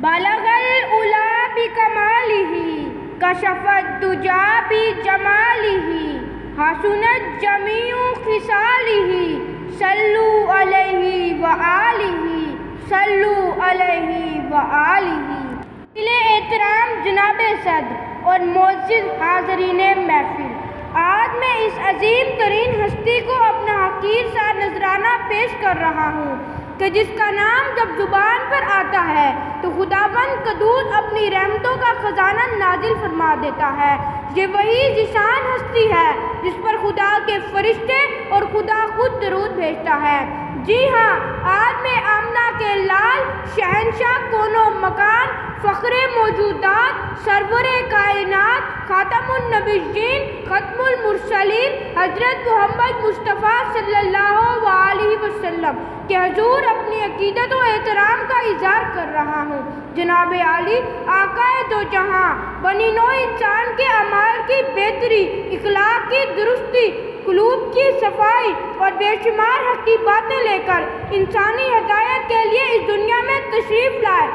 بلغ العلا بکمالہ کشف الدجا بجمالہ حسنت جمیع خصالہ صلوا علیہ وآلہ صلوا علیہ وآلہ۔ قابل احترام جناب صدر اور معزز حاضرین محفل، آج میں اس عظیم ترین ہستی کو اپنا حقیر سا نذرانہ پیش کر رہا ہوں کہ جس کا نام جب زبان پر آتا ہے تو خداوند قدوس اپنی رحمتوں کا خزانہ نازل فرما دیتا ہے۔ یہ وہی ذیشان ہستی ہے جس پر خدا کے فرشتے اور خدا خود درود بھیجتا ہے۔ جی ہاں، آج میں آمنہ کے لال، شہنشاہ کون و مکان، فخر موجودات، سرور کائنات، خاتم النبیین، ختم المرسلین حضرت محمد مصطفیٰ صلی اللہ علیہ وسلم کے حضور اپنی عقیدت و احترام کا اظہار کر رہا ہوں۔ جناب عالی، آقا دو جہاں، بنی نوع انسان کے اعمال کی بہتری، اخلاق کی درستی، قلوب کی صفائی اور بے شمار حق کی باتیں لے کر انسانی ہدایت کے لیے اس دنیا میں تشریف لائے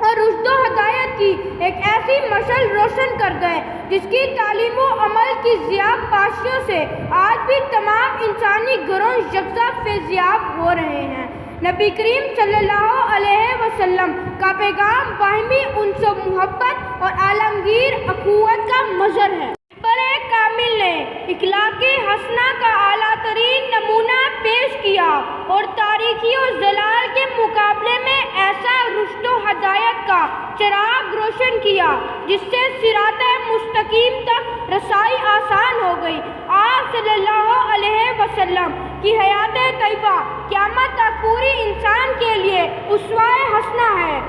اور رشد و ہدایت کی ایک ایسی مشعل روشن کر گئے جس کی تعلیم و عمل کی ضیاء پاشیوں سے آج بھی تمام انسانی گروہ یکجا فیضیاب ہو رہے ہیں۔ نبی کریم صلی اللہ علیہ وسلم کا پیغام باہمی انس و محبت اور عالمگیر اخوت کا مظہر ہے۔ برے کامل نے اخلاق حسنہ کا اعلیٰ ترین نمونہ پیش کیا اور تاریکی و ضلال کے مقابلے میں ایسا رشد و ہدایت کا چراغ روشن کیا جس سے صراط مستقیم تک رسائی آسان ہو گئی۔ آپ صلی اللہ علیہ وسلم کی حیات طیبہ قیامت تک پوری انسان کے لیے اسوہ حسنہ ہے۔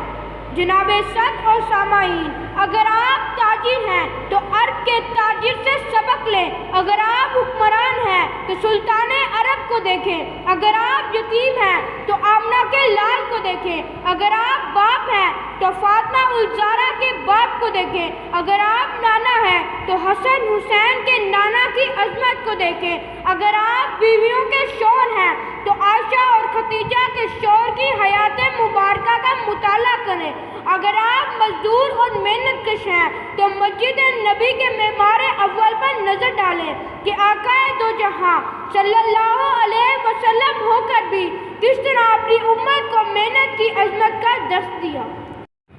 جناب صدر اور سامعین، اگر آپ تاجر ہیں تو عرب کے تاجر سے سبق لیں، اگر آپ حکمران ہیں تو سلطان عرب کو دیکھیں، اگر آپ یتیم ہیں تو آمنہ کے لال کو دیکھیں، اگر آپ باپ ہیں تو فاطمہ الزہرا کے باپ کو دیکھیں، اگر آپ نانا ہیں تو حسن حسین کے نانا کی عظمت کو دیکھیں، اگر آپ بیویوں کے شوہر ہیں تو عائشہ اور خدیجہ کے شوہر کی حیات مبارکہ کا مطالعہ کریں، اگر آپ مزدور اور محنت کش ہیں تو مسجد نبی کے معمار اول پر نظر ڈالیں کہ آقا دو جہاں صلی اللہ علیہ وسلم ہو کر بھی کس طرح اپنی امت کو محنت کی عظمت کا درس دیا۔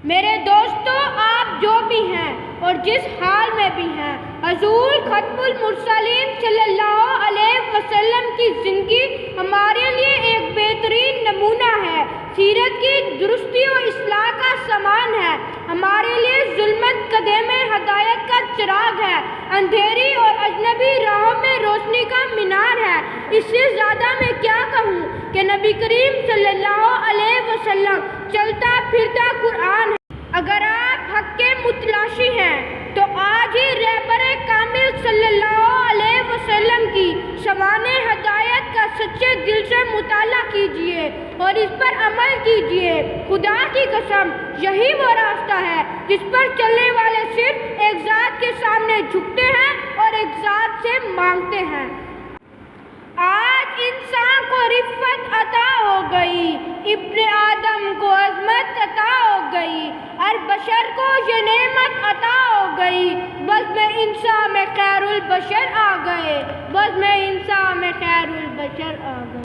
میرے دوستو، آپ جو بھی ہیں اور جس حال میں بھی ہیں، حضور ختم المرسلین صلی اللہ علیہ وسلم کی زندگی ہمارے لیے ایک بہترین نمونہ ہے، سیرت کی درستی و اصلاح کا سامان ہے، ہمارے لیے ظلمت قدے میں ہدایت کا چراغ ہے، اندھیری اور اجنبی راہوں میں روشنی کا مینار ہے۔ اس سے زیادہ میں کیا کہوں کہ نبی کریم صلی اللہ علیہ وسلم چلتا پھرتا قرآن ہے۔ اگر آپ حق کے متلاشی ہیں تو آج ہی رہبر کامل صلی اللہ علیہ وسلم کی سوانح ہدایت کا سچے دل سے مطالعہ کیجئے اور اس پر عمل کیجئے۔ خدا کی قسم، یہی وہ راستہ ہے جس پر چلنے والے صرف ایک ذات کے سامنے جھکتے ہیں اور ایک ذات سے مانگتے ہیں۔ آج انسان کو رفعت عطا ہو گئی، ابن آدم کو عظمت عطا ہو گئی، ہر بشر کو یہ نعمت عطا ہو گئی، بزم انسان میں خیر البشر آ گئے، بزم انسان میں خیر البشر آ گئے۔